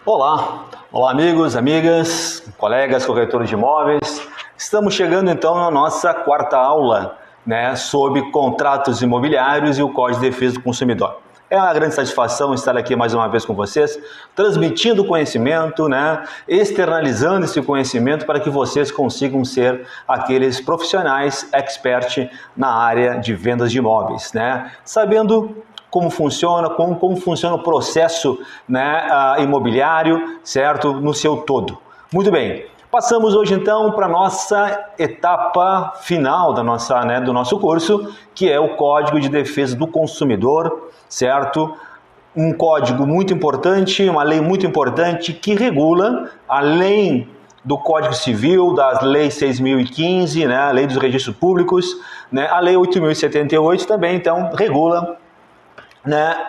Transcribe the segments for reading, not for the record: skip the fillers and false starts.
Olá amigos, amigas, colegas, corretores de imóveis. Estamos chegando então na nossa quarta aula, sobre contratos imobiliários e o Código de Defesa do Consumidor. É uma grande satisfação estar aqui mais uma vez com vocês, transmitindo conhecimento, externalizando esse conhecimento para que vocês consigam ser aqueles profissionais expert na área de vendas de imóveis, sabendo como funciona o processo imobiliário, certo? No seu todo. Muito bem, passamos hoje então para a nossa etapa final do nosso curso, que é o Código de Defesa do Consumidor, certo? Um código muito importante, uma lei muito importante que regula, além do Código Civil, das leis 6.015, a lei dos registros públicos, a lei 8.078 também, então, regula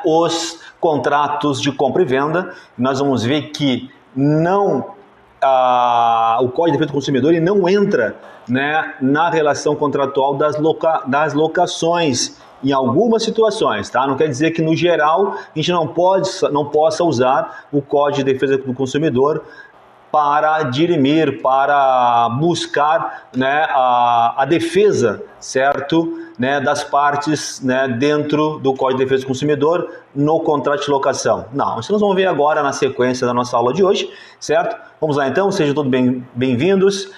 os contratos de compra e venda. Nós vamos ver que o Código de Defesa do Consumidor não entra na relação contratual das locações em algumas situações, tá? Não quer dizer que no geral a gente não possa usar o Código de Defesa do Consumidor para dirimir, para buscar a defesa, certo? Das partes dentro do Código de Defesa do Consumidor no contrato de locação. Não, isso nós vamos ver agora na sequência da nossa aula de hoje, certo? Vamos lá então, sejam todos bem-vindos.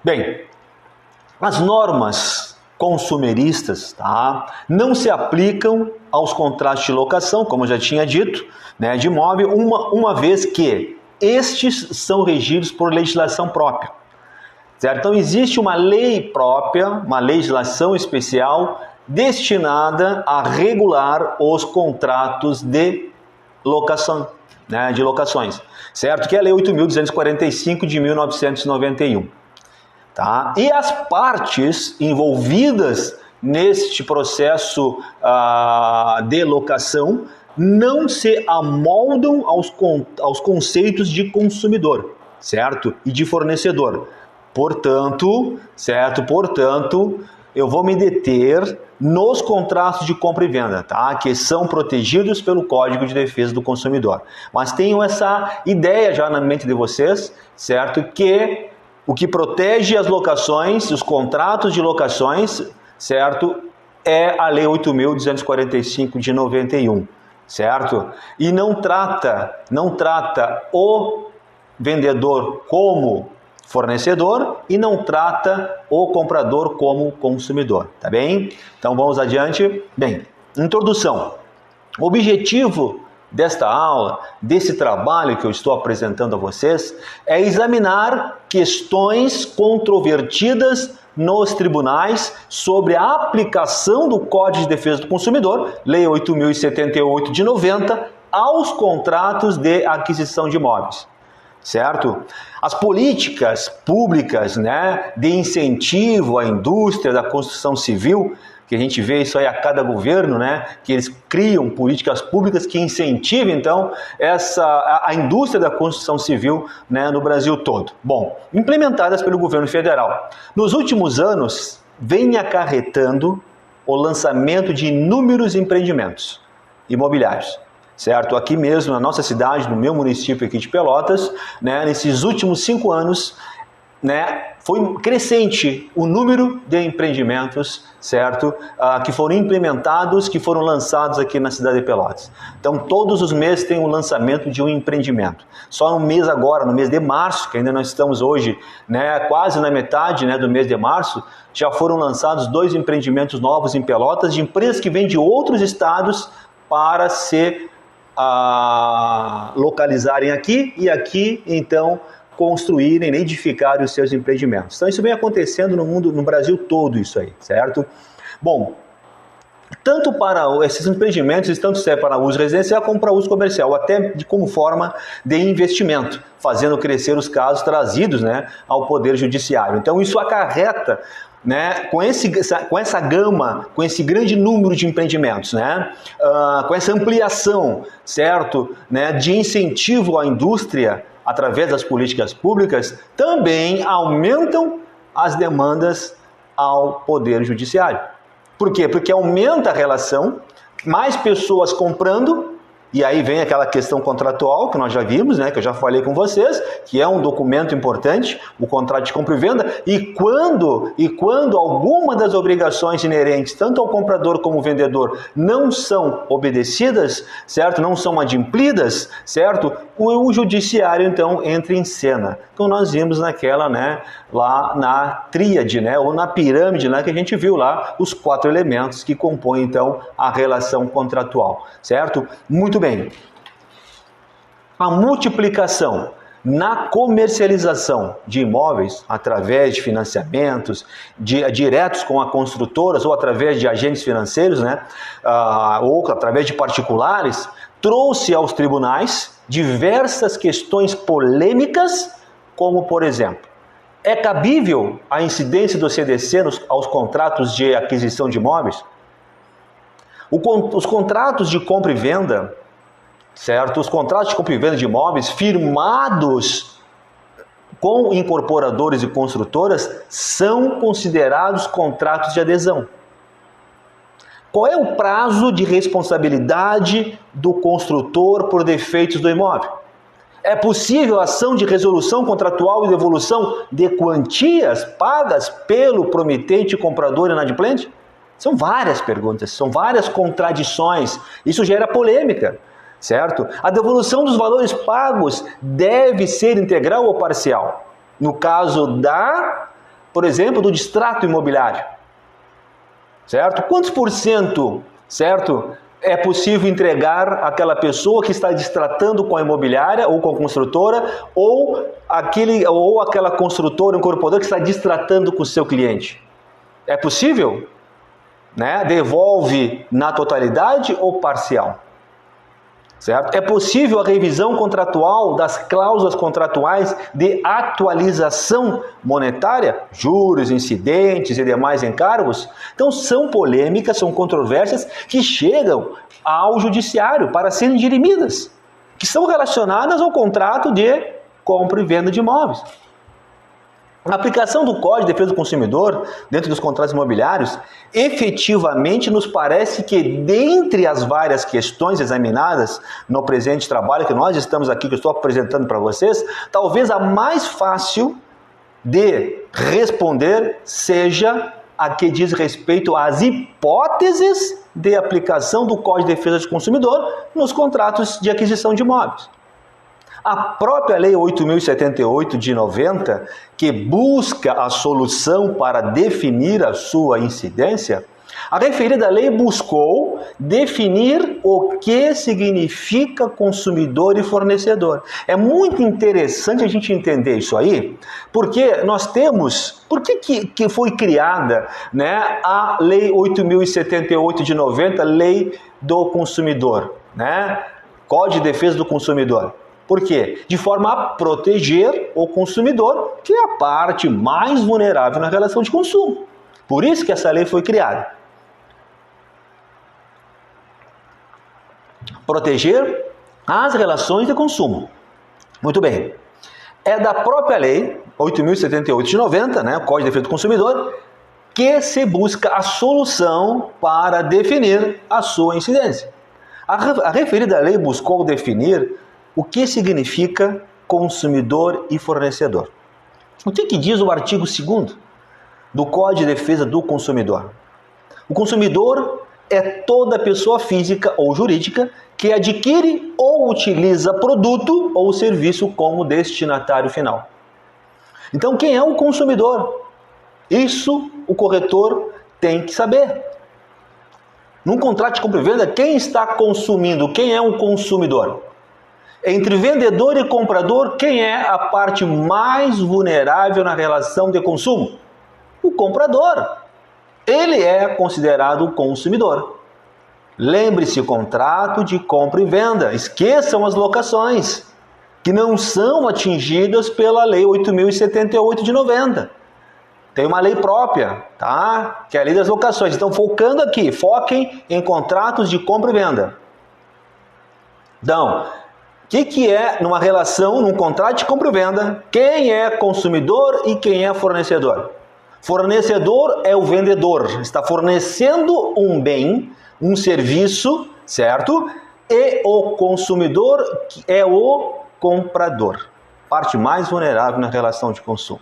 Bem, as normas consumeristas, tá, não se aplicam aos contratos de locação, como eu já tinha dito, de imóvel, uma vez que estes são regidos por legislação própria, certo? Então existe uma lei própria, uma legislação especial destinada a regular os contratos de locação, de locações, certo? Que é a lei 8.245 de 1991, tá? E as partes envolvidas neste processo de locação não se amoldam aos conceitos de consumidor, certo? E de fornecedor. Portanto, eu vou me deter nos contratos de compra e venda, tá? Que são protegidos pelo Código de Defesa do Consumidor. Mas tenham essa ideia já na mente de vocês, certo? Que o que protege as locações, os contratos de locações, certo? É a Lei 8.245 de 91. Certo? E não trata o vendedor como fornecedor e não trata o comprador como consumidor, tá bem? Então vamos adiante. Bem, introdução. O objetivo desta aula, desse trabalho que eu estou apresentando a vocês, é examinar questões controvertidas nos tribunais sobre a aplicação do Código de Defesa do Consumidor, Lei 8.078 de 90, aos contratos de aquisição de imóveis, certo? As políticas públicas, de incentivo à indústria da construção civil, que a gente vê isso aí a cada governo, que eles criam políticas públicas que incentivam, então, a indústria da construção civil, no Brasil todo. Bom, implementadas pelo governo federal. Nos últimos anos, vem acarretando o lançamento de inúmeros empreendimentos imobiliários, certo? Aqui mesmo, na nossa cidade, no meu município aqui de Pelotas, nesses últimos 5 anos, foi crescente o número de empreendimentos, certo? Que foram implementados, que foram lançados aqui na cidade de Pelotas. Então, todos os meses tem o lançamento de um empreendimento. Só no mês agora, no mês de março, que ainda nós estamos hoje, quase na metade do mês de março, já foram lançados 2 empreendimentos novos em Pelotas, de empresas que vêm de outros estados para se localizarem aqui e aqui, então, construírem, edificarem os seus empreendimentos. Então isso vem acontecendo no mundo, no Brasil todo isso aí, certo? Bom, tanto para esses empreendimentos, tanto serve para uso residencial como para uso comercial, até como forma de investimento, fazendo crescer os casos trazidos ao Poder Judiciário. Então isso acarreta com essa gama, com esse grande número de empreendimentos, com essa ampliação, certo, de incentivo à indústria através das políticas públicas, também aumentam as demandas ao Poder Judiciário. Por quê? Porque aumenta a relação, mais pessoas comprando E aí vem aquela questão contratual que nós já vimos, né, que eu já falei com vocês, que é um documento importante, o contrato de compra e venda, e quando alguma das obrigações inerentes, tanto ao comprador como ao vendedor, não são obedecidas, certo? Não são adimplidas, certo? O judiciário, então, entra em cena. Então, nós vimos naquela, né, lá na tríade, né, ou na pirâmide, né, que a gente viu lá, os 4 elementos que compõem, então, a relação contratual, certo? Muito bem. A multiplicação na comercialização de imóveis, através de financiamentos diretos com as construtoras ou através de agentes financeiros, né, ou através de particulares, trouxe aos tribunais diversas questões polêmicas, como, por exemplo, é cabível a incidência do CDC aos contratos de aquisição de imóveis? Os contratos de compra e venda, certo? Os contratos de compra e venda de imóveis firmados com incorporadores e construtoras são considerados contratos de adesão. Qual é o prazo de responsabilidade do construtor por defeitos do imóvel? É possível ação de resolução contratual e devolução de quantias pagas pelo promitente comprador inadimplente? São várias perguntas, são várias contradições. Isso gera polêmica, certo? A devolução dos valores pagos deve ser integral ou parcial? No caso por exemplo, do distrato imobiliário, certo? Quantos por cento, certo, é possível entregar àquela pessoa que está distratando com a imobiliária ou com a construtora, ou aquela construtora, incorporadora que está distratando com o seu cliente? É possível? Né? Devolve na totalidade ou parcial? Certo? É possível a revisão contratual das cláusulas contratuais de atualização monetária, juros, incidentes e demais encargos? Então são polêmicas, são controvérsias que chegam ao judiciário para serem dirimidas, que são relacionadas ao contrato de compra e venda de imóveis. A aplicação do Código de Defesa do Consumidor dentro dos contratos imobiliários, efetivamente nos parece que, dentre as várias questões examinadas no presente trabalho que nós estamos aqui, que eu estou apresentando para vocês, talvez a mais fácil de responder seja a que diz respeito às hipóteses de aplicação do Código de Defesa do Consumidor nos contratos de aquisição de imóveis. A própria Lei 8.078 de 90, que busca a solução para definir a sua incidência, a referida lei buscou definir o que significa consumidor e fornecedor. É muito interessante a gente entender isso aí, porque nós temos... Por que foi criada, né, a Lei 8.078 de 90, Lei do Consumidor, né? Código de Defesa do Consumidor? Por quê? De forma a proteger o consumidor, que é a parte mais vulnerável na relação de consumo. Por isso que essa lei foi criada. Proteger as relações de consumo. Muito bem. É da própria lei 8.078 de 90, né, Código de Defesa do Consumidor, que se busca a solução para definir a sua incidência. A referida lei buscou definir o que significa consumidor e fornecedor. O que diz o artigo 2º do Código de Defesa do Consumidor? O consumidor é toda pessoa física ou jurídica que adquire ou utiliza produto ou serviço como destinatário final. Então, quem é o consumidor? Isso o corretor tem que saber. Num contrato de compra e venda, quem está consumindo? Quem é um consumidor? Entre vendedor e comprador, quem é a parte mais vulnerável na relação de consumo? O comprador. Ele é considerado consumidor. Lembre-se, contrato de compra e venda. Esqueçam as locações, que não são atingidas pela Lei 8.078 de 90. Tem uma lei própria, tá? Que é a Lei das Locações. Então, focando aqui, foquem em contratos de compra e venda. Então, o que é numa relação, num contrato de compra e venda? Quem é consumidor e quem é fornecedor? Fornecedor é o vendedor, está fornecendo um bem, um serviço, certo? e o consumidor, que é o comprador. Parte mais vulnerável na relação de consumo.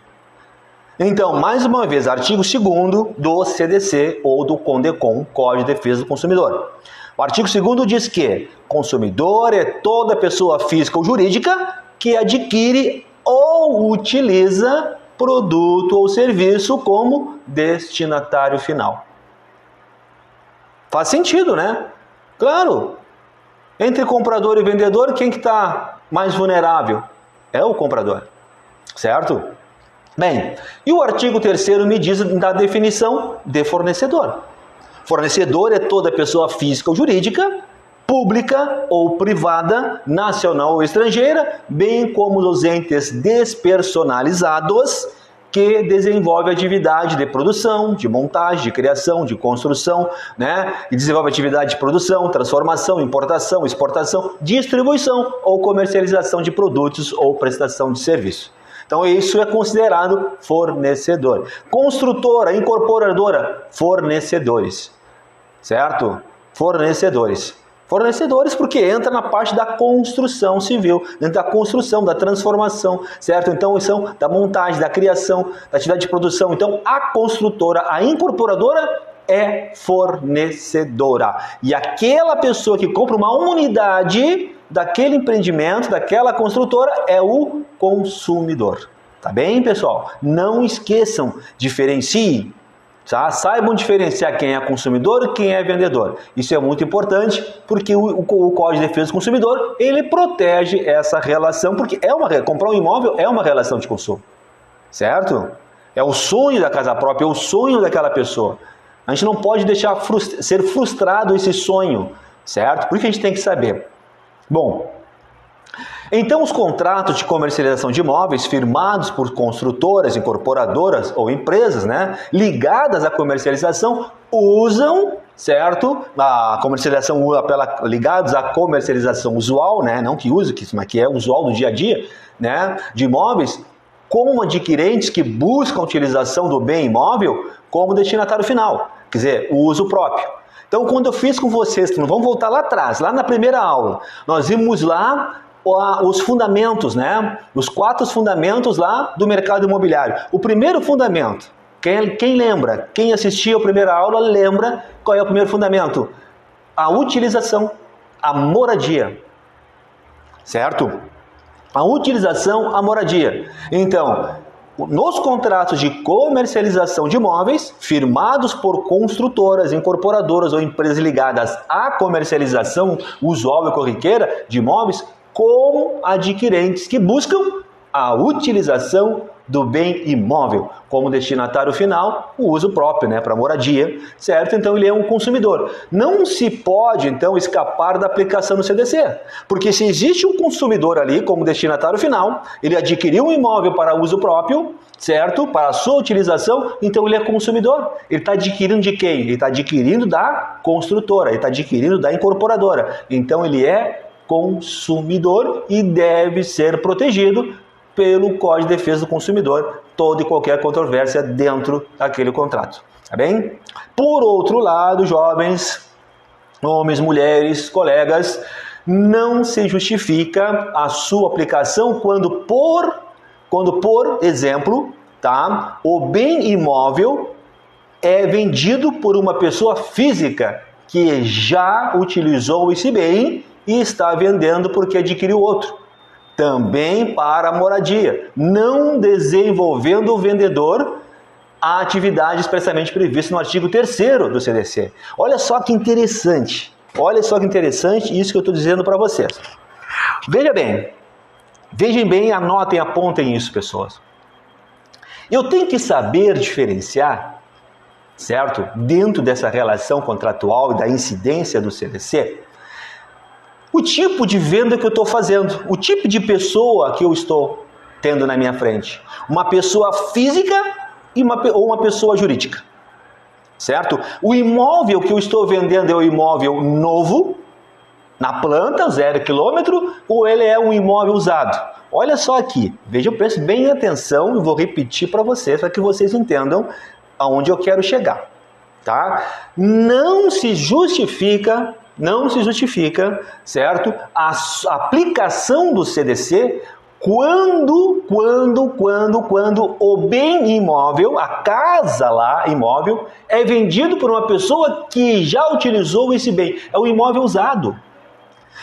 Então, mais uma vez, artigo 2º do CDC ou do CONDECOM, Código de Defesa do Consumidor. O artigo 2º diz que consumidor é toda pessoa física ou jurídica que adquire ou utiliza produto ou serviço como destinatário final. Faz sentido, né? Claro. Entre comprador e vendedor, quem que está mais vulnerável? É o comprador, certo? Bem, e o artigo 3º me diz da definição de fornecedor. Fornecedor é toda pessoa física ou jurídica, pública ou privada, nacional ou estrangeira, bem como os entes despersonalizados que desenvolvem atividade de produção, de montagem, de criação, de construção, né? E desenvolve atividade de produção, transformação, importação, exportação, distribuição ou comercialização de produtos ou prestação de serviço. Então isso é considerado fornecedor. Construtora, incorporadora, fornecedores, certo? Fornecedores. Fornecedores porque entra na parte da construção civil, dentro da construção, da transformação, certo? Então são da montagem, da criação, da atividade de produção. Então a construtora, a incorporadora é fornecedora. E aquela pessoa que compra uma unidade daquele empreendimento, daquela construtora, é o consumidor. Tá bem, pessoal? Não esqueçam, diferenciem. Tá? Saibam diferenciar quem é consumidor e quem é vendedor. Isso é muito importante porque o Código de Defesa do Consumidor ele protege essa relação, porque comprar um imóvel é uma relação de consumo, certo? É o sonho da casa própria, é o sonho daquela pessoa. A gente não pode deixar ser frustrado esse sonho, certo? Por isso que a gente tem que saber. Bom, então os contratos de comercialização de imóveis firmados por construtoras, incorporadoras ou empresas, né, ligadas à comercialização usam, certo? A comercialização ligados à comercialização usual, né, não que use, mas que é usual do dia a dia, né, de imóveis, como adquirentes que buscam a utilização do bem imóvel como destinatário final, quer dizer, o uso próprio. Então, quando eu fiz com vocês, vamos voltar lá atrás, lá na primeira aula, nós vimos lá os fundamentos, né? Os 4 fundamentos lá do mercado imobiliário. O primeiro fundamento, quem lembra? Quem assistiu a primeira aula lembra qual é o primeiro fundamento? A utilização, a moradia, certo? A utilização, a moradia. Então, nos contratos de comercialização de imóveis, firmados por construtoras, incorporadoras ou empresas ligadas à comercialização usual e corriqueira de imóveis, como adquirentes que buscam a utilização do bem imóvel como destinatário final, o uso próprio, né, para moradia, certo? Então ele é um consumidor. Não se pode então escapar da aplicação do CDC, porque se existe um consumidor ali como destinatário final, ele adquiriu um imóvel para uso próprio, certo? Para a sua utilização, então ele é consumidor. Ele está adquirindo de quem? Ele está adquirindo da construtora, ele está adquirindo da incorporadora. Então ele é consumidor e deve ser protegido pelo Código de Defesa do Consumidor, toda e qualquer controvérsia dentro daquele contrato, tá bem? Por outro lado, jovens, homens, mulheres, colegas, não se justifica a sua aplicação quando por exemplo, tá, o bem imóvel é vendido por uma pessoa física que já utilizou esse bem e está vendendo porque adquiriu outro. Também para a moradia, não desenvolvendo o vendedor a atividade expressamente prevista no artigo 3º do CDC. Olha só que interessante isso que eu estou dizendo para vocês. Vejam bem, anotem, apontem isso, pessoas. Eu tenho que saber diferenciar, certo? Dentro dessa relação contratual e da incidência do CDC, o tipo de venda que eu estou fazendo, o tipo de pessoa que eu estou tendo na minha frente. Uma pessoa física ou uma pessoa jurídica, certo? O imóvel que eu estou vendendo é um imóvel novo, na planta, 0 km, ou ele é um imóvel usado? Olha só aqui, vejam, prestem bem atenção, eu vou repetir para vocês, para que vocês entendam aonde eu quero chegar, tá? Não se justifica não se justifica, certo? A aplicação do CDC quando o bem imóvel, a casa lá, imóvel, é vendido por uma pessoa que já utilizou esse bem. É o imóvel usado.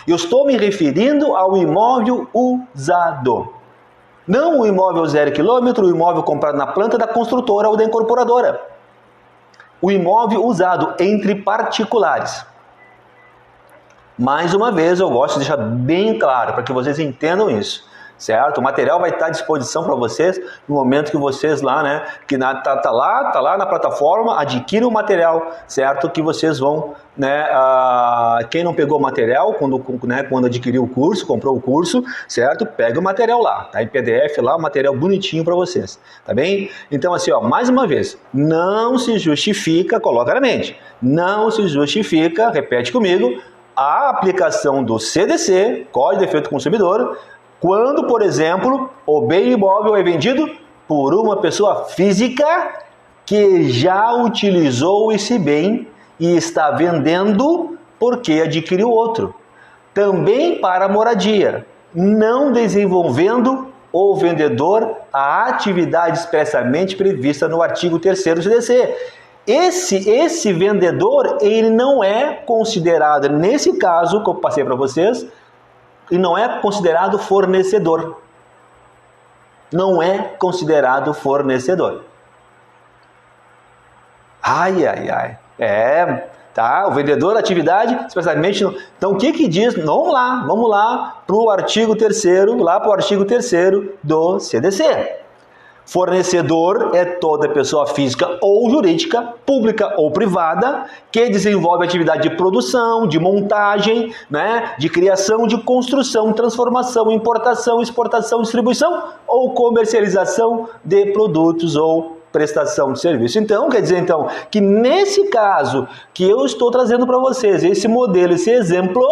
Eu estou me referindo ao imóvel usado. Não o imóvel 0 km, o imóvel comprado na planta da construtora ou da incorporadora. O imóvel usado entre particulares. Mais uma vez, eu gosto de deixar bem claro, para que vocês entendam isso, certo? O material vai estar à disposição para vocês no momento que vocês lá, né, que tá lá na plataforma, adquire o material, certo? Que vocês vão, né, quem não pegou o material, quando adquiriu o curso, comprou o curso, certo? Pega o material lá, tá em PDF lá, o material bonitinho para vocês, tá bem? Então assim, ó, mais uma vez, não se justifica, coloca na mente, não se justifica, repete comigo, a aplicação do CDC, Código de Defesa do Consumidor, quando, por exemplo, o bem imóvel é vendido por uma pessoa física que já utilizou esse bem e está vendendo porque adquiriu outro. Também para moradia, não desenvolvendo o vendedor a atividade expressamente prevista no artigo 3º do CDC. Esse vendedor, ele não é considerado, nesse caso que eu passei para vocês, e não é considerado fornecedor. Não é considerado fornecedor. Ai. Tá? O vendedor, atividade, especialmente... Então, o que diz? Vamos lá para o artigo 3º, do CDC. Fornecedor é toda pessoa física ou jurídica, pública ou privada, que desenvolve atividade de produção, de montagem, né, de criação, de construção, transformação, importação, exportação, distribuição ou comercialização de produtos ou prestação de serviço. Então, quer dizer que nesse caso que eu estou trazendo para vocês, esse modelo, esse exemplo,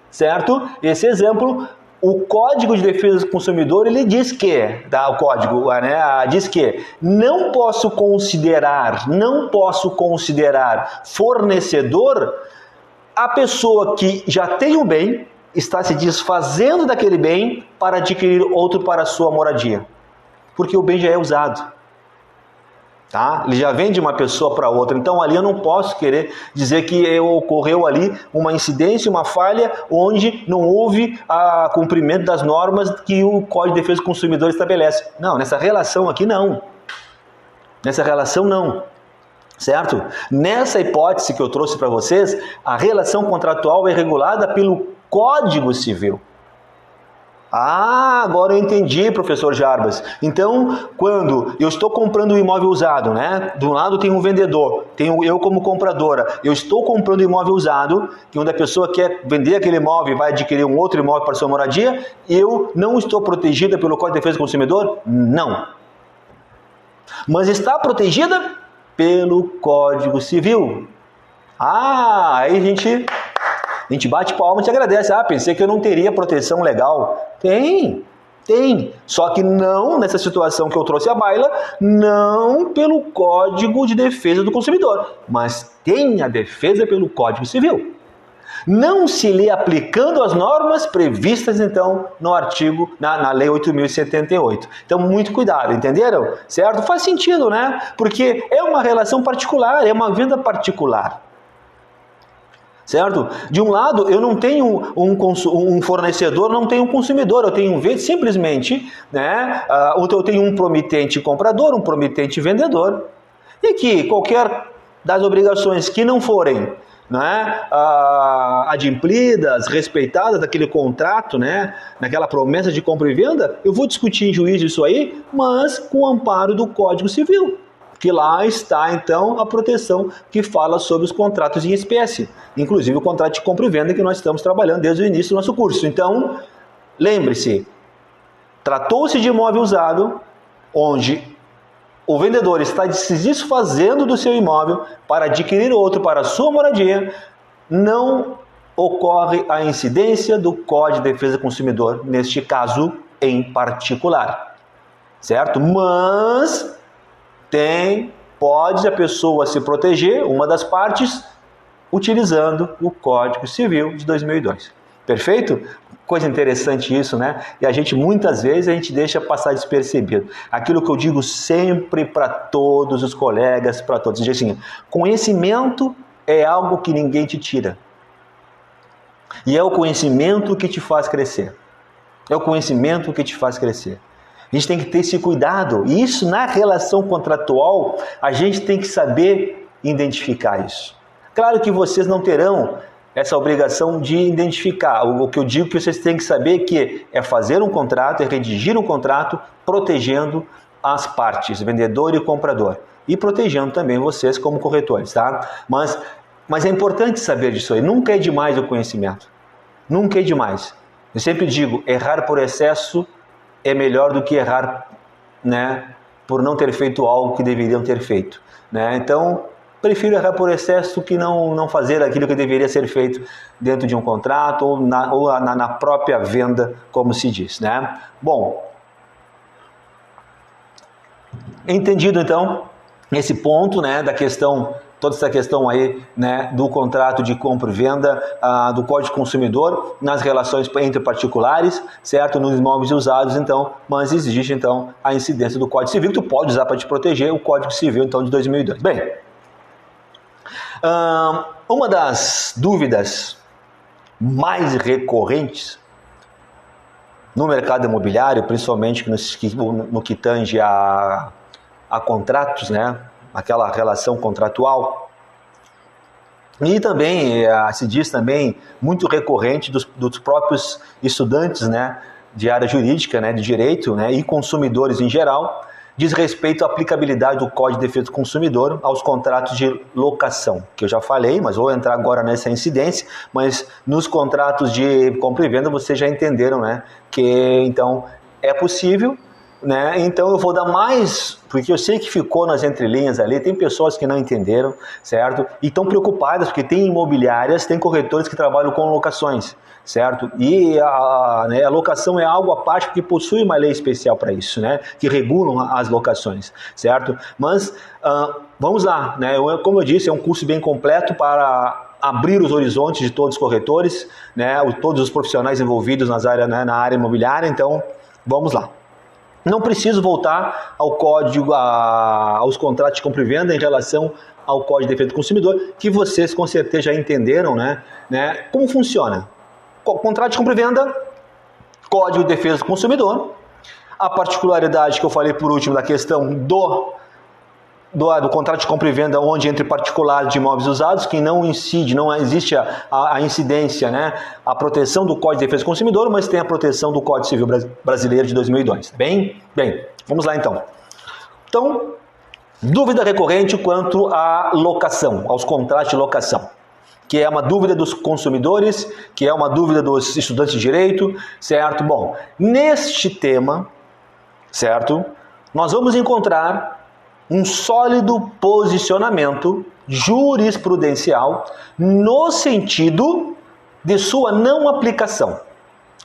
certo? Esse exemplo, o Código de Defesa do Consumidor, ele diz que, tá, o código, né, diz que não posso considerar fornecedor a pessoa que já tem o bem, está se desfazendo daquele bem para adquirir outro para a sua moradia, porque o bem já é usado. Tá? Ele já vem de uma pessoa para outra, então ali eu não posso querer dizer que ocorreu ali uma incidência, uma falha, onde não houve cumprimento das normas que o Código de Defesa do Consumidor estabelece. Não, nessa relação aqui não. Nessa relação não. Certo? Nessa hipótese que eu trouxe para vocês, a relação contratual é regulada pelo Código Civil. Agora eu entendi, professor Jarbas. Então, quando eu estou comprando um imóvel usado, né? De um lado tem um vendedor, tenho eu como compradora. Eu estou comprando um imóvel usado, que onde a pessoa quer vender aquele imóvel e vai adquirir um outro imóvel para sua moradia, eu não estou protegida pelo Código de Defesa do Consumidor? Não. Mas está protegida pelo Código Civil. Aí a gente bate palma e te agradece. Pensei que eu não teria proteção legal. Tem. Só que não, nessa situação que eu trouxe à baila, não pelo Código de Defesa do Consumidor, mas tem a defesa pelo Código Civil. Não se lhe aplicando as normas previstas, então, no artigo, na Lei 8.078. Então, muito cuidado, entenderam? Certo? Faz sentido, né? Porque é uma relação particular, é uma venda particular. Certo? De um lado, eu não tenho um fornecedor, não tenho um consumidor, eu tenho simplesmente, né, eu tenho um promitente comprador, um promitente vendedor, e que qualquer das obrigações que não forem, né, adimplidas, respeitadas daquele contrato, né, naquela promessa de compra e venda, eu vou discutir em juízo isso aí, mas com o amparo do Código Civil. Que lá está, então, a proteção que fala sobre os contratos em espécie, inclusive o contrato de compra e venda que nós estamos trabalhando desde o início do nosso curso. Então, lembre-se, tratou-se de imóvel usado, onde o vendedor está se desfazendo do seu imóvel para adquirir outro para a sua moradia, não ocorre a incidência do Código de Defesa do Consumidor, neste caso em particular, certo? Mas pode a pessoa se proteger, uma das partes, utilizando o Código Civil de 2002. Perfeito? Coisa interessante isso, né? E a gente, muitas vezes, a gente deixa passar despercebido. Aquilo que eu digo sempre para todos os colegas, para todos. Diz assim, conhecimento é algo que ninguém te tira. E é o conhecimento que te faz crescer. É o conhecimento que te faz crescer. A gente tem que ter esse cuidado. E isso, na relação contratual, a gente tem que saber identificar isso. Claro que vocês não terão essa obrigação de identificar. O que eu digo que vocês têm que saber que é fazer um contrato, é redigir um contrato, protegendo as partes, vendedor e comprador. E protegendo também vocês como corretores, tá? Mas é importante saber disso aí. Nunca é demais o conhecimento. Nunca é demais. Eu sempre digo, errar por excesso é melhor do que errar, né, por não ter feito algo que deveriam ter feito, né? Então, prefiro errar por excesso que não fazer aquilo que deveria ser feito dentro de um contrato ou na própria venda, como se diz, né? Bom, entendido então esse ponto, né, da questão, toda essa questão aí, né, do contrato de compra e venda, do Código Consumidor nas relações entre particulares, certo? Nos imóveis usados, então, mas existe então a incidência do Código Civil que tu pode usar para te proteger, o Código Civil então de 2002. Bem, uma das dúvidas mais recorrentes no mercado imobiliário, principalmente no que tange a contratos, né? Aquela relação contratual, e também se diz também muito recorrente dos próprios estudantes, né, de área jurídica, né, de direito, né, e consumidores em geral, diz respeito à aplicabilidade do Código de Defesa do Consumidor aos contratos de locação, que eu já falei, mas vou entrar agora nessa incidência, mas nos contratos de compra e venda vocês já entenderam, né, que então é possível, né? Então eu vou dar mais, porque eu sei que ficou nas entrelinhas ali, tem pessoas que não entenderam, certo? E estão preocupadas, porque tem imobiliárias, tem corretores que trabalham com locações, certo? E a locação é algo à parte, porque possui uma lei especial para isso, né? Que regulam as locações, certo? Mas vamos lá, né? Como eu disse, é um curso bem completo para abrir os horizontes de todos os corretores, né? Todos os profissionais envolvidos na área imobiliária, então vamos lá. Não preciso voltar ao código, aos contratos de compra e venda em relação ao Código de Defesa do Consumidor, que vocês com certeza já entenderam, né? Como funciona. Contrato de compra e venda, Código de Defesa do Consumidor, a particularidade que eu falei por último da questão do contrato de compra e venda, onde entre particulares de imóveis usados, que não incide, não existe a incidência, né, a proteção do Código de Defesa do Consumidor, mas tem a proteção do Código Civil Brasileiro de 2002. Bem, vamos lá então. Então, dúvida recorrente quanto à locação, aos contratos de locação, que é uma dúvida dos consumidores, que é uma dúvida dos estudantes de direito, certo? Bom, neste tema, certo, nós vamos encontrar um sólido posicionamento jurisprudencial no sentido de sua não aplicação.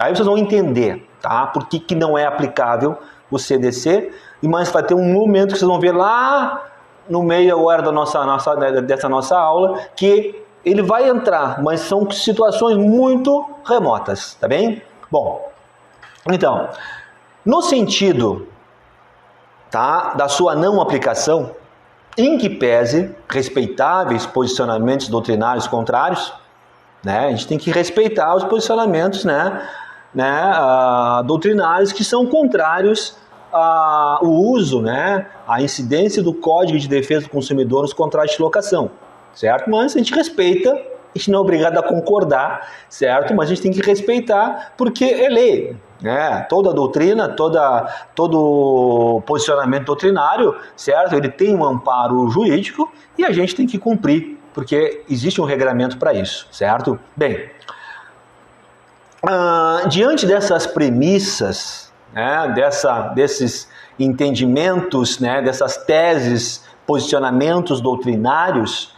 Aí vocês vão entender, tá? Por que não é aplicável o CDC, mas vai ter um momento que vocês vão ver lá no meio agora dessa nossa aula, que ele vai entrar, mas são situações muito remotas, tá bem? Bom, então, no sentido, tá, da sua não aplicação, em que pese respeitáveis posicionamentos doutrinários contrários, né, a gente tem que respeitar os posicionamentos, doutrinários que são contrários ao uso, né, à incidência do Código de Defesa do Consumidor nos contratos de locação, certo? Mas a gente respeita, a gente não é obrigado a concordar, certo? Mas a gente tem que respeitar porque é lei, né? Toda doutrina, todo posicionamento doutrinário, certo? Ele tem um amparo jurídico e a gente tem que cumprir, porque existe um regramento para isso, certo? Bem, diante dessas premissas, né, desses entendimentos, né, dessas teses, posicionamentos doutrinários,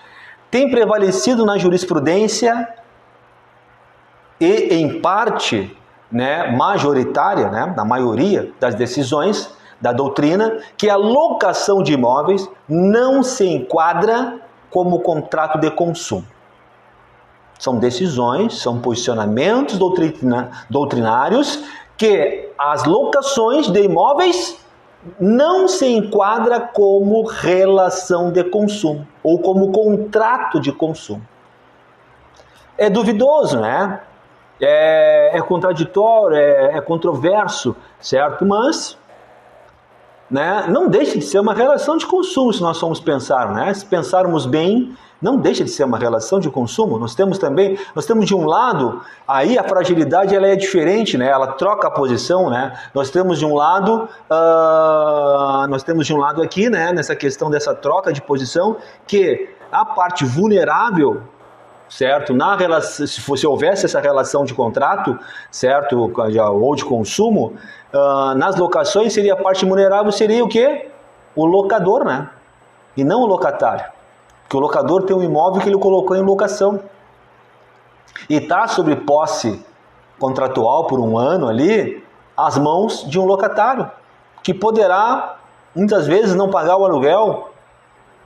tem prevalecido na jurisprudência e, em parte, né, majoritária, né, na maioria das decisões da doutrina, que a locação de imóveis não se enquadra como contrato de consumo. São decisões, são posicionamentos doutrinários que as locações de imóveis não se enquadra como relação de consumo ou como contrato de consumo. É duvidoso, né? É contraditório, é controverso, certo? Mas, né, não deixa de ser uma relação de consumo se nós formos pensar, né? Se pensarmos bem, não deixa de ser uma relação de consumo. Nós temos de um lado, aí a fragilidade ela é diferente, né? Ela troca a posição, né? Nós temos de um lado aqui, né, nessa questão dessa troca de posição, que a parte vulnerável, certo? Na relação, se houvesse essa relação de contrato, certo, ou de consumo, nas locações seria a parte vulnerável, seria o quê? O locador, né? E não o locatário. Porque o locador tem um imóvel que ele colocou em locação e está sob posse contratual por um ano ali, às mãos de um locatário, que poderá, muitas vezes, não pagar o aluguel,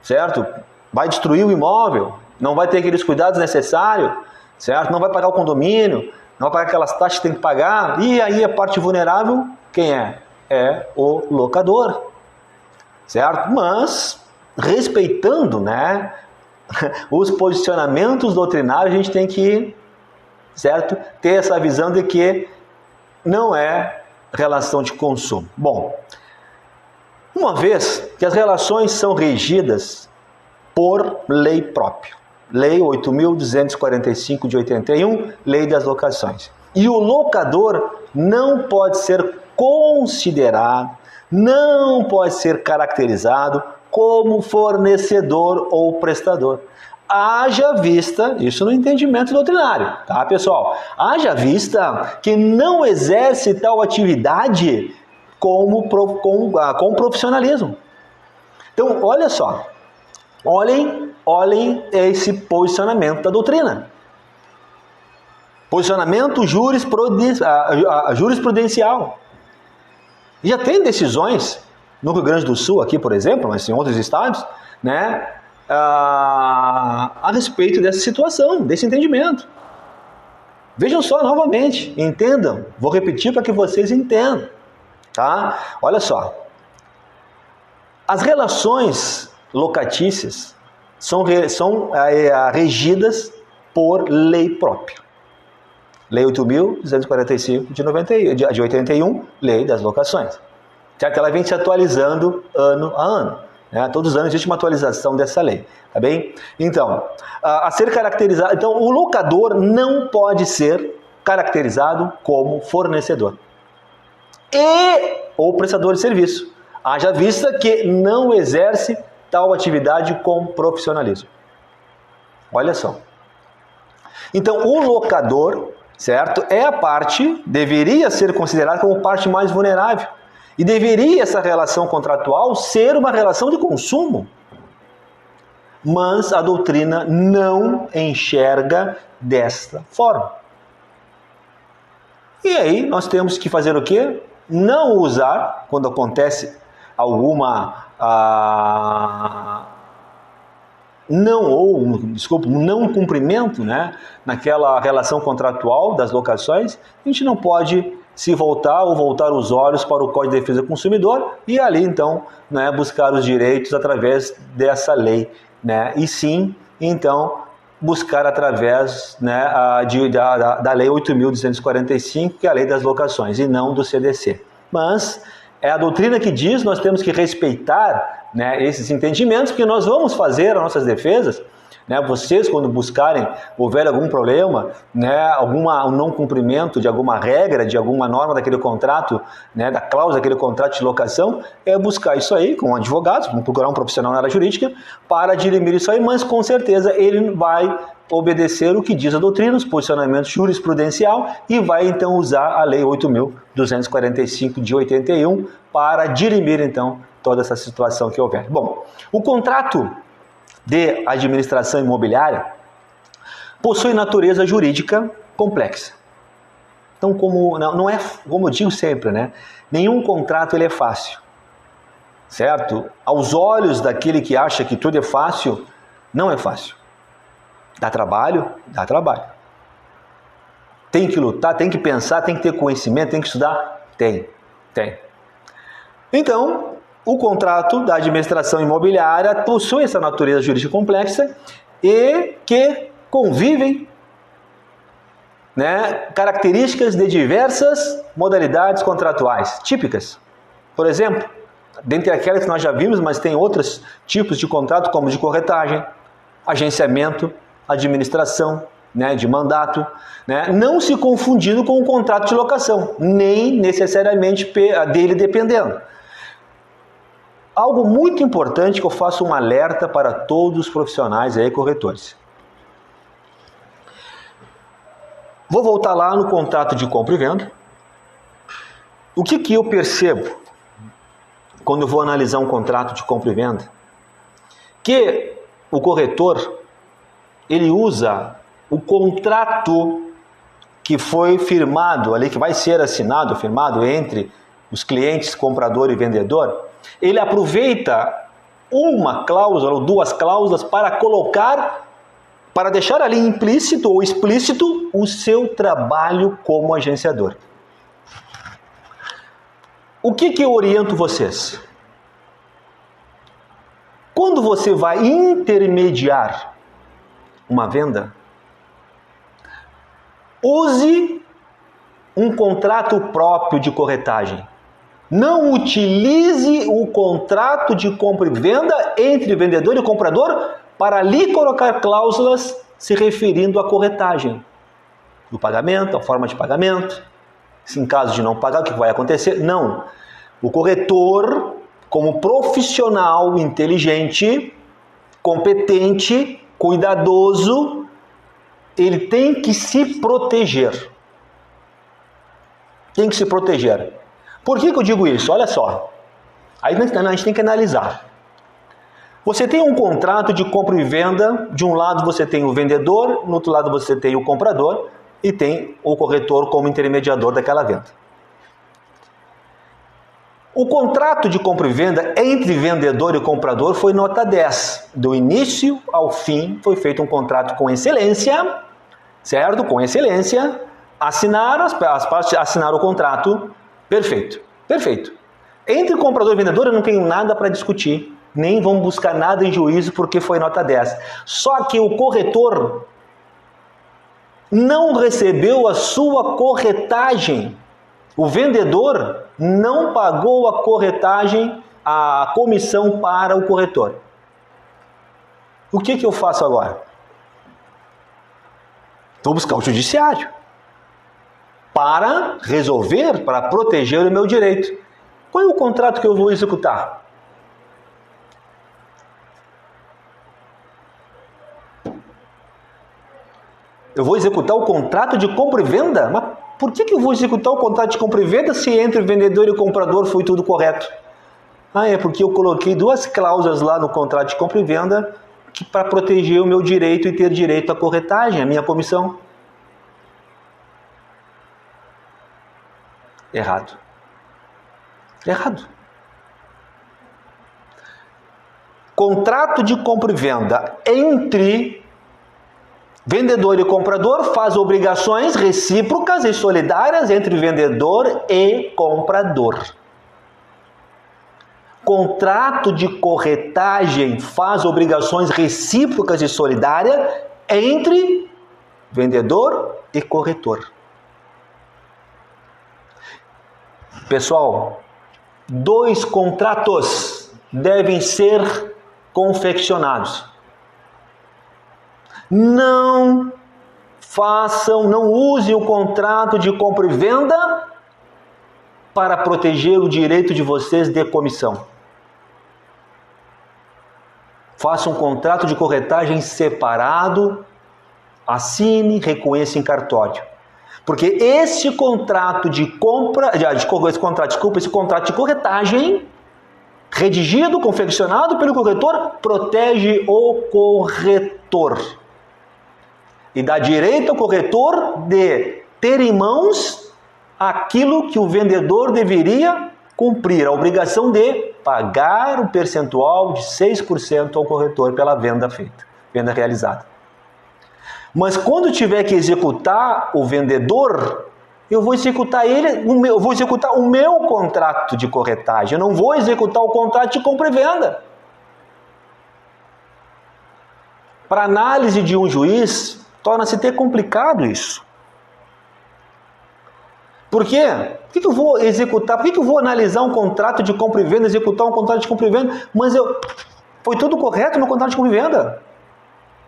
certo? Vai destruir o imóvel, não vai ter aqueles cuidados necessários, certo? Não vai pagar o condomínio, não vai pagar aquelas taxas que tem que pagar, e aí a parte vulnerável, quem é? É o locador, certo? Mas, respeitando, né, os posicionamentos doutrinários, a gente tem que, certo, ter essa visão de que não é relação de consumo. Bom, uma vez que as relações são regidas por lei própria, Lei 8.245 de 81, Lei das Locações. E o locador não pode ser considerado, não pode ser caracterizado como fornecedor ou prestador. Haja vista, isso no entendimento doutrinário, tá, pessoal? Haja vista que não exerce tal atividade com profissionalismo. Então, olha só, olhem esse posicionamento da doutrina. Posicionamento jurisprudencial. Já tem decisões no Rio Grande do Sul, aqui, por exemplo, mas em outros estados, né, a respeito dessa situação, desse entendimento. Vejam só novamente, entendam, vou repetir para que vocês entendam, tá? Olha só, as relações locatícias são regidas por lei própria. Lei 8.245 de 81, Lei das Locações. Certo? Ela vem se atualizando ano a ano. Né? Todos os anos existe uma atualização dessa lei. Tá bem? Então, a ser caracterizado. Então, o locador não pode ser caracterizado como fornecedor ou prestador de serviço. Haja vista que não exerce tal atividade com profissionalismo. Olha só. Então, o locador, certo, deveria ser considerado como parte mais vulnerável. E deveria essa relação contratual ser uma relação de consumo. Mas a doutrina não enxerga desta forma. E aí nós temos que fazer o quê? Não usar, quando acontece alguma não cumprimento, né, naquela relação contratual das locações, a gente não pode se voltar os olhos para o Código de Defesa do Consumidor e ali então, né, buscar os direitos através dessa lei, né, e sim, então, buscar através, né, da Lei 8.245, que é a Lei das Locações, e não do CDC. Mas é a doutrina que diz, nós temos que respeitar, né, esses entendimentos, porque nós vamos fazer as nossas defesas, né, vocês quando houver algum problema, né, um não cumprimento de alguma regra, de alguma norma daquele contrato, né, da cláusula daquele contrato de locação, é buscar isso aí com advogados, vamos procurar um profissional na área jurídica para dirimir isso aí, mas com certeza ele vai obedecer o que diz a doutrina, os posicionamentos jurisprudencial, e vai então usar a Lei 8.245 de 81 para dirimir então toda essa situação que houver. Bom, o contrato de administração imobiliária possui natureza jurídica complexa. Então, não é, como eu digo sempre, né? Nenhum contrato ele é fácil, certo? Aos olhos daquele que acha que tudo é fácil, não é fácil. Dá trabalho? Dá trabalho. Tem que lutar, tem que pensar, tem que ter conhecimento, tem que estudar? Tem. Então, o contrato da administração imobiliária possui essa natureza jurídica complexa e que convivem, características de diversas modalidades contratuais típicas. Por exemplo, dentre aquelas que nós já vimos, mas tem outros tipos de contrato, como de corretagem, agenciamento, administração, de mandato, não se confundindo com o contrato de locação, nem necessariamente dele dependendo. Algo muito importante que eu faço um alerta para todos os profissionais aí, corretores. Vou voltar lá no contrato de compra e venda. O que eu percebo quando eu vou analisar um contrato de compra e venda? Que o corretor, ele usa o contrato que foi firmado ali, que vai ser assinado, firmado entre os clientes, comprador e vendedor. Ele aproveita uma cláusula ou duas cláusulas para deixar ali implícito ou explícito o seu trabalho como agenciador. O que eu oriento vocês? Quando você vai intermediar uma venda, use um contrato próprio de corretagem. Não utilize o contrato de compra e venda entre vendedor e comprador para ali colocar cláusulas se referindo à corretagem do pagamento, a forma de pagamento, se em caso de não pagar, o que vai acontecer? Não. O corretor, como profissional inteligente, competente, cuidadoso, ele tem que se proteger. Tem que se proteger. Por que eu digo isso? Olha só. Aí a gente tem que analisar. Você tem um contrato de compra e venda, de um lado você tem o vendedor, no outro lado você tem o comprador e tem o corretor como intermediador daquela venda. O contrato de compra e venda entre vendedor e comprador foi nota 10. Do início ao fim foi feito um contrato com excelência, certo? Com excelência. Assinaram, as partes assinaram o contrato. Perfeito. Entre comprador e vendedor eu não tenho nada para discutir. Nem vamos buscar nada em juízo porque foi nota 10. Só que o corretor não recebeu a sua corretagem. O vendedor não pagou a corretagem, a comissão para o corretor. O que eu faço agora? Vou buscar o judiciário para resolver, para proteger o meu direito. Qual é o contrato que eu vou executar? Eu vou executar o contrato de compra e venda? Mas por que eu vou executar o contrato de compra e venda se entre o vendedor e o comprador foi tudo correto? É porque eu coloquei duas cláusulas lá no contrato de compra e venda para proteger o meu direito e ter direito à corretagem, a minha comissão. Errado. Contrato de compra e venda entre vendedor e comprador faz obrigações recíprocas e solidárias entre vendedor e comprador. Contrato de corretagem faz obrigações recíprocas e solidárias entre vendedor e corretor. Pessoal, 2 contratos devem ser confeccionados. Não use o contrato de compra e venda para proteger o direito de vocês de comissão. Faça um contrato de corretagem separado, assine, reconheça em cartório. Porque esse contrato de corretagem, redigido, confeccionado pelo corretor, protege o corretor. E dá direito ao corretor de ter em mãos aquilo que o vendedor deveria cumprir, a obrigação de pagar o percentual de 6% ao corretor pela venda feita, venda realizada. Mas quando tiver que executar o vendedor, eu vou executar o meu contrato de corretagem, eu não vou executar o contrato de compra e venda. Para análise de um juiz, torna-se até complicado isso. Por quê? Por que eu vou executar? Por que eu vou analisar um contrato de compra e venda, executar um contrato de compra e venda, mas foi tudo correto no contrato de compra e venda?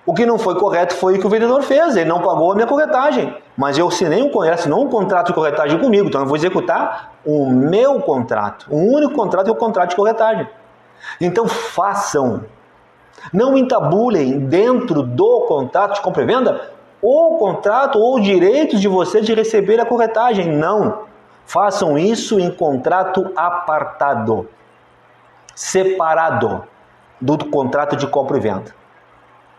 O que não foi correto foi o que o vendedor fez, ele não pagou a minha corretagem. Mas eu assinei um contrato de corretagem comigo, então eu vou executar o meu contrato. O único contrato é o contrato de corretagem. Então façam, não entabulem dentro do contrato de compra e venda o contrato ou o direito de você de receber a corretagem. Não. Façam isso em contrato apartado, separado do contrato de compra e venda.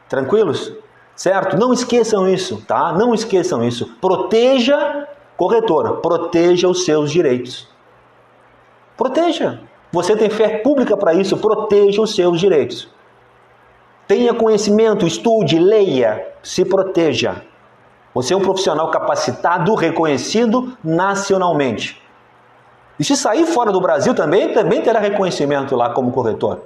Tranquilos? Certo? Não esqueçam isso, tá? Não esqueçam isso. Proteja, corretor, proteja os seus direitos. Proteja. Você tem fé pública para isso, proteja os seus direitos. Tenha conhecimento, estude, leia, se proteja. Você é um profissional capacitado, reconhecido nacionalmente. E se sair fora do Brasil também terá reconhecimento lá como corretor.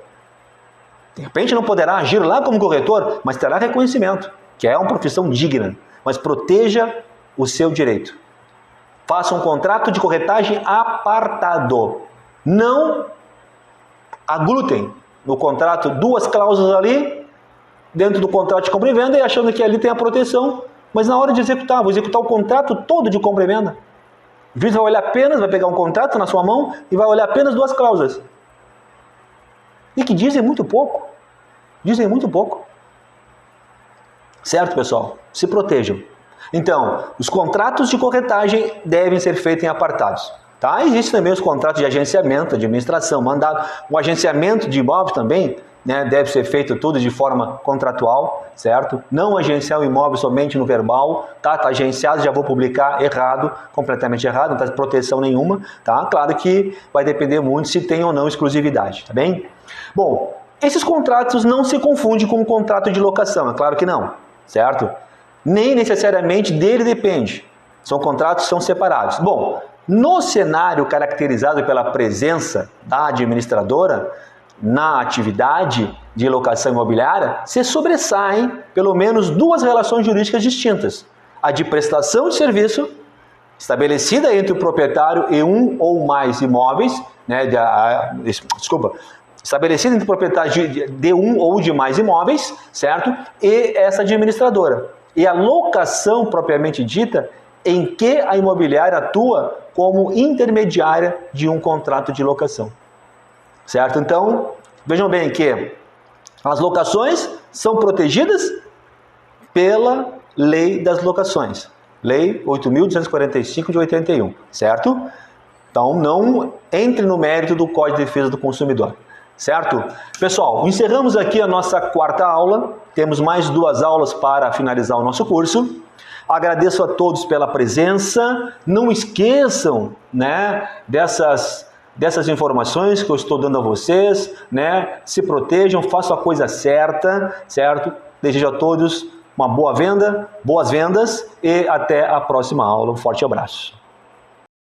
De repente não poderá agir lá como corretor, mas terá reconhecimento, que é uma profissão digna. Mas proteja o seu direito. Faça um contrato de corretagem apartado. Não aglutem no contrato 2 cláusulas ali, dentro do contrato de compra e venda, e achando que ali tem a proteção, mas na hora de executar, vou executar o contrato todo de compra e venda. O juiz vai olhar apenas, vai pegar um contrato na sua mão e vai olhar apenas 2 cláusulas. E que dizem muito pouco. Dizem muito pouco. Certo, pessoal? Se protejam. Então, os contratos de corretagem devem ser feitos em apartados. Tá? Existem também os contratos de agenciamento, administração, mandado. O agenciamento de imóveis também, né, deve ser feito tudo de forma contratual, certo? Não agenciar o imóvel somente no verbal, tá? Tá agenciado, já vou publicar errado, completamente errado, não tá proteção nenhuma, tá? Claro que vai depender muito se tem ou não exclusividade, tá bem? Bom, esses contratos não se confundem com o contrato de locação, é claro que não, certo? Nem necessariamente dele depende, são contratos que são separados. Bom, no cenário caracterizado pela presença da administradora, na atividade de locação imobiliária, se sobressaem pelo menos 2 relações jurídicas distintas. A de prestação de serviço, estabelecida entre o proprietário e um ou mais imóveis, né, estabelecida entre o proprietário de um ou de mais imóveis, certo? E essa administradora. E a locação propriamente dita, em que a imobiliária atua como intermediária de um contrato de locação. Certo? Então, vejam bem que as locações são protegidas pela Lei das Locações. Lei 8.245 de 81, certo? Então, não entre no mérito do Código de Defesa do Consumidor. Certo? Pessoal, encerramos aqui a nossa 4ª aula. Temos mais 2 aulas para finalizar o nosso curso. Agradeço a todos pela presença. Não esqueçam, né, dessas informações que eu estou dando a vocês, né? Se protejam, façam a coisa certa, certo? Desejo a todos uma boa venda, boas vendas e até a próxima aula. Um forte abraço.